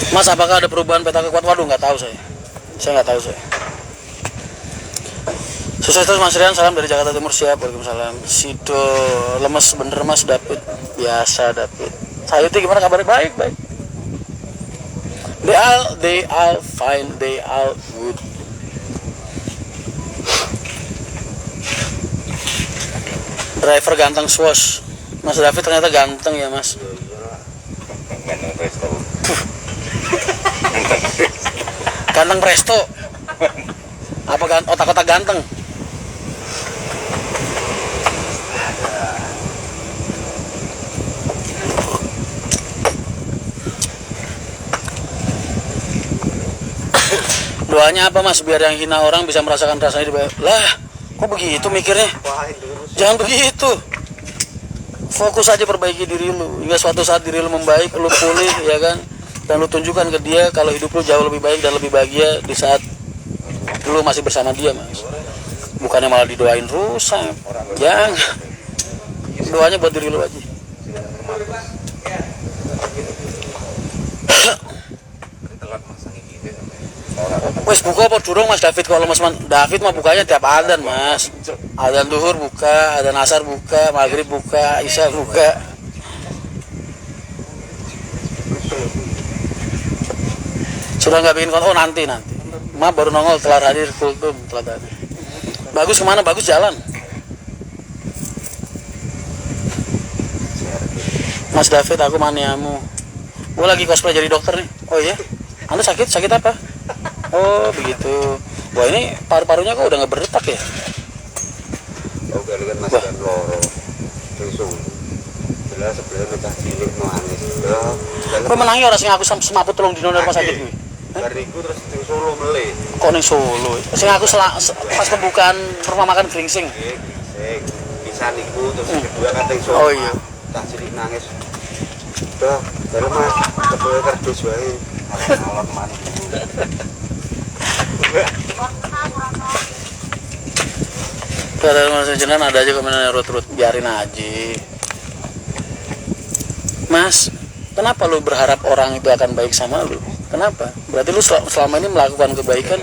Mas, apakah ada perubahan peta kekuatan? Waduh, nggak tahu saya nggak tahu saya. Sukses terus Mas Rian, salam dari Jakarta Timur. Siap, waalaikumsalam. Sido lemes bener Mas David, biasa David. Sayuti gimana kabarnya? Baik. They all fine, they all good. Driver ganteng Swoosh. Mas David ternyata ganteng ya Mas. Ganteng Presto. Ganteng Presto. Apa otak-otak ganteng? Doanya apa mas? Biar yang hina orang bisa merasakan rasanya dibayar. Lah, kok begitu mikirnya? Jangan begitu. Fokus aja perbaiki diri lu. Hingga suatu saat diri lu membaik, lu pulih, ya kan? Dan lu tunjukkan ke dia kalau hidup lu jauh lebih baik dan lebih bahagia di saat lu masih bersama dia mas. Bukannya malah didoain rusak. Jangan. Doanya buat diri lu aja. Wes buka apa durung mas David? Kalau mas David mah bukanya tiap adzan mas. Adzan duhur buka, adzan asar buka, maghrib buka, isya buka. Sudah nggak bikin konten, oh nanti. Ma baru nongol telah hadir kultum telah hadir. Bagus kemana? Bagus jalan. Mas David, aku maniamu. Gue lagi cosplay jadi dokter nih. Oh iya? Anda sakit apa? Oh begitu. Wah ini paru-parunya kok udah nggak berdetak ya? Oh kalau kan masih kan loro langsung jelas sebelum kita cilik nangis Kok menangi orang sing aku semaput tolong di rumah sakit gue? bariku terus di Solo melih Kok ning Solo? Sing aku pas pembukaan rumah makan Gringsing. bisa niku terus kedua kan di Solo. Oh iya. Tak cilik nangis udah kalau mas kebetulan kardus wae alon mana Kalau masih jenengan ada aja komennya rut biarin aja. Mas, kenapa lu berharap orang itu akan baik sama lu? Kenapa? Berarti lu selama ini melakukan kebaikan,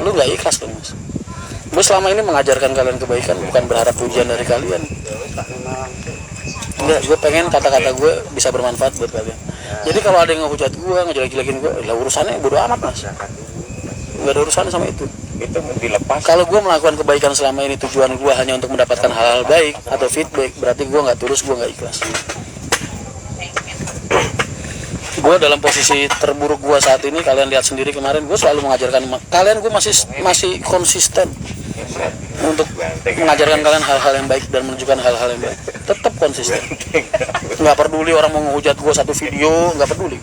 lu gak ikhlas dong mas. Gue selama ini mengajarkan kalian kebaikan, bukan berharap pujian dari kalian. Enggak, gue pengen kata-kata gue bisa bermanfaat buat kalian. Jadi kalau ada yang ngehujat gue, ngejelek-jelekin gue, lah urusannya bodo amat mas. Gak ada urusannya sama itu. Itu dilepas. Kalau gue melakukan kebaikan selama ini tujuan gue hanya untuk mendapatkan hal-hal baik atau feedback, berarti gue nggak tulus, gue nggak ikhlas. Gue dalam posisi terburuk gue saat ini, kalian lihat sendiri kemarin gue selalu mengajarkan kalian, gue masih konsisten untuk mengajarkan kalian hal-hal yang baik dan menunjukkan hal-hal yang baik. Tetap konsisten. Nggak peduli orang mau menghujat gue satu video, nggak peduli.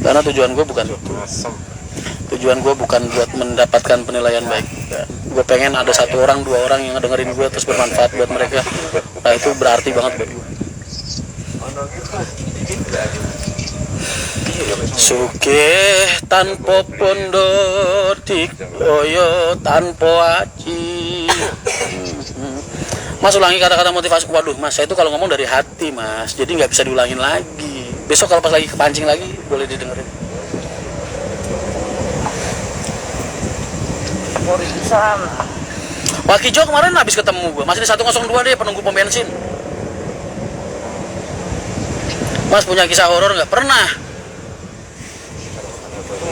Karena tujuan gue bukan itu. Tujuan gue bukan buat mendapatkan penilaian baik. Gue pengen ada satu orang, dua orang yang dengerin gue terus bermanfaat buat mereka. Nah itu berarti banget buat gue. Sugih tanpa pondo dikoyo tanpa aji. Mas ulangi kata-kata motivasi. Waduh mas, saya itu kalau ngomong dari hati mas, jadi nggak bisa diulangin lagi. Besok kalau pas lagi kepancing lagi boleh didengerin. Wakijo kemarin habis ketemu gue, masih di 102 deh, penunggu pom bensin. Mas punya kisah horor nggak? Pernah.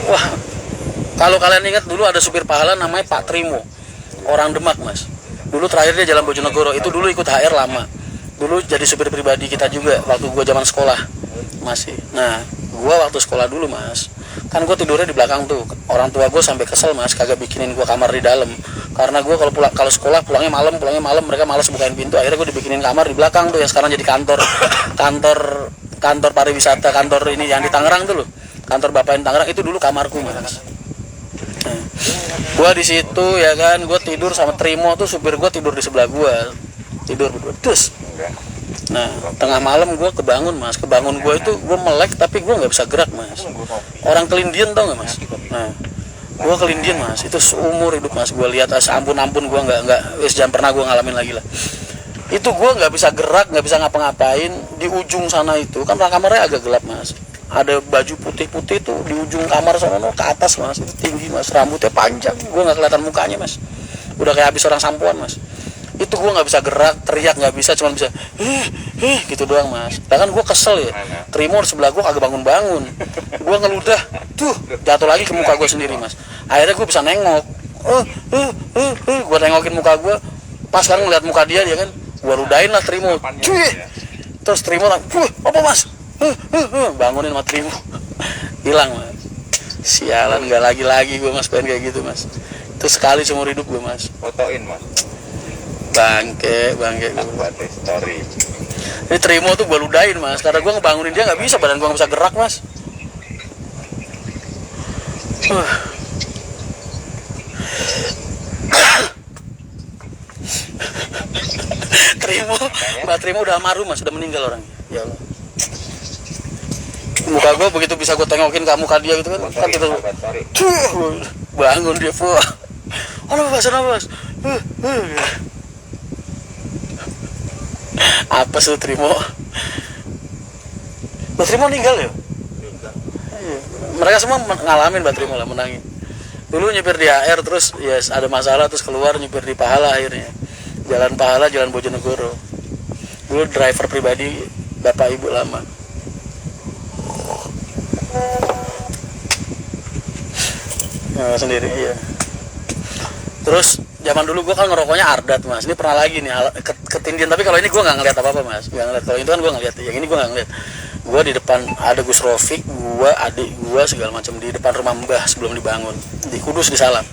Wah, kalau kalian ingat dulu ada supir pahala namanya Pak Trimo, orang Demak mas. Dulu terakhir dia Jalan Bojonegoro, itu dulu ikut HR lama. Dulu jadi supir pribadi kita juga waktu gue zaman sekolah masih. Nah, gue waktu sekolah dulu mas, kan gue tidurnya di belakang tuh. Orang tua gue sampai kesel mas, kagak bikinin gue kamar di dalam. Karena gue kalau sekolah pulangnya malam, mereka malas bukain pintu. Akhirnya gue dibikinin kamar di belakang tuh, yang sekarang jadi kantor pariwisata, kantor ini yang di Tangerang tuh loh, kantor bapak di Tangerang, itu dulu kamarku mas. Nah, gue di situ ya kan, gue tidur sama Trimo tuh, supir gue tidur di sebelah gue, tidur berdua terus. Nah tengah malam gue kebangun mas, gue itu gue melek tapi gue nggak bisa gerak mas. Orang kelindian tau nggak mas? Nah gue kelindian mas, itu seumur hidup mas. Gue lihat ampun gue nggak jangan pernah gue ngalamin lagi lah. Itu gue nggak bisa gerak, nggak bisa ngapa-ngapain. Di ujung sana itu kan kamarnya agak gelap mas, ada baju putih-putih tuh di ujung kamar sana ke atas mas, itu tinggi mas, rambutnya panjang, gue nggak kelihatan mukanya mas, udah kayak habis orang sampoan mas. Itu gue nggak bisa gerak, teriak nggak bisa, cuma bisa gitu doang mas. Bahkan gue kesel ya, Trimo di sebelah gue kagak bangun-bangun, gue ngeludah tuh jatuh lagi ke muka gue sendiri mas. Akhirnya gue bisa nengok, gue tengokin muka gue, pas kan ngeliat muka dia kan, gue ludahin lah Trimo, terus Trimo lah, apa mas? Bangunin sama Trimo, hilang mas. Sialan, nggak lagi gue mas pengen kayak gitu mas. Itu sekali seumur hidup gue mas. Fotoin mas. Bangke Buat story. ini Trimo tuh gue ludahin mas, karena gue ngebangunin dia nggak bisa, badan gue nggak bisa gerak mas. Mbak Trimo udah almarhum mas, udah meninggal orangnya. Ya Allah. Muka gue begitu bisa gue tengokin ke muka dia gitu kan kita bangun dia nafas. Apa sih Trimo? Mbak Trimo meninggal ya? Mereka semua ngalamin Mbak Trimo lah, menangin. Dulu nyupir di AR, terus ya ada masalah, terus keluar nyupir di Pahala akhirnya. Jalan Pahala, Jalan Bojonegoro. Dulu driver pribadi bapak ibu lama. Sendiri, iya. Terus zaman dulu gue kan ngerokoknya Ardat mas. Ini pernah lagi nih ketindian, tapi kalau ini gue nggak ngeliat apa-apa mas. Nggak ngeliat. Kalau itu kan gue ngeliat. Yang ini gue nggak ngeliat. Gue di depan ada Gus Rofik, gue adik gue segala macam di depan rumah Mbah sebelum dibangun di Kudus di Salam.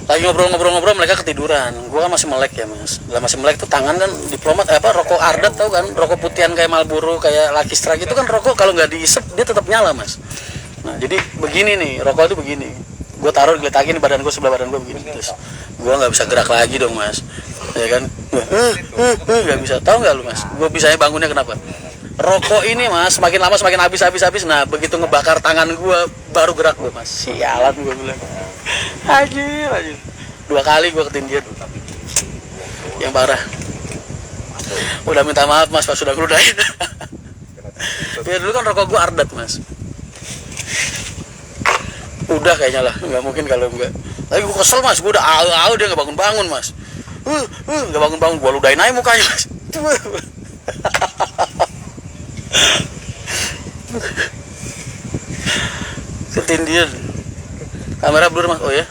Lagi ngobrol-ngobrol mereka ketiduran. Gue kan masih melek ya mas. Lah masih melek tuh tangan kan diplomat rokok Ardat tau kan, rokok putihan kayak Marlboro kayak Lucky Strike itu kan rokok kalau nggak diisep dia tetap nyala mas. Nah jadi begini nih rokok itu begini. Gue taruh diletakin di badan gue sebelah badan gue begini terus gue nggak bisa gerak lagi dong mas. Ya kan? Nggak bisa. Tahu nggak lu mas? Gue bisanya bangunnya kenapa? Rokok ini mas semakin lama semakin habis. Nah begitu ngebakar tangan gue baru gerak gue mas. Sialan gue bilang. Anjir. 2 kali gue ketindihan. Yang parah. Udah minta maaf mas pas sudah ngeludahin. Ya dulu kan rokok gue Ardat mas. Udah kayaknya lah, nggak mungkin kalau enggak. Tapi gue kesel mas, gue udah dia nggak bangun mas. Nggak bangun, gue ludahin aja mukanya mas. Ketindian. Kamera blur mas, oh ya.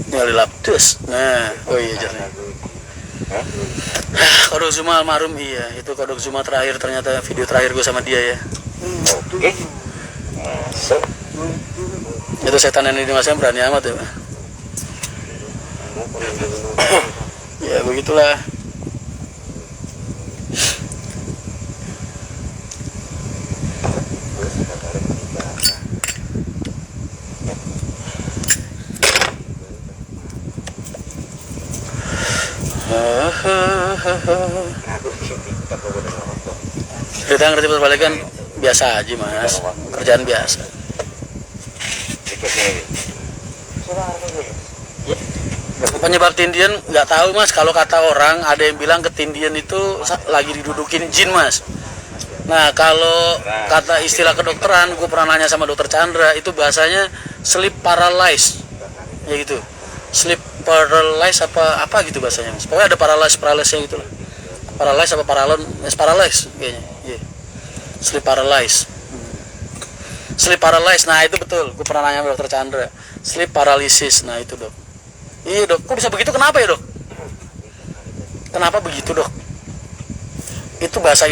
Tinggal dilap, terus. Nah, oh iya jangan. Kodok Zuma almarhum iya, itu Kodok Zuma terakhir ternyata video terakhir gue sama dia ya. Oke. Masuk. Itu setan yang di masnya berani amat ya. Ya begitulah. Kita ngerti perbalikan biasa aja mas, kerjaan biasa. Penyebab tindian nggak tahu mas. Kalau kata orang ada yang bilang ketindian itu lagi didudukin jin mas. Nah kalau kata istilah kedokteran, gue pernah nanya sama dokter Chandra, itu bahasanya sleep paralysis, ya gitu. Sleep paralysis apa gitu bahasanya mas. Pokoknya ada paralysisnya gitu lah. Paralysis apa paralysis kayaknya. Yeah. Sleep paralysis. Sleep paralysis, nah itu betul. Gue pernah nanya sama dokter Chandra. Sleep paralysis, nah itu dok. Iya dok, kok bisa begitu? Kenapa ya dok? Kenapa begitu dok? Itu bahasa ilmiah.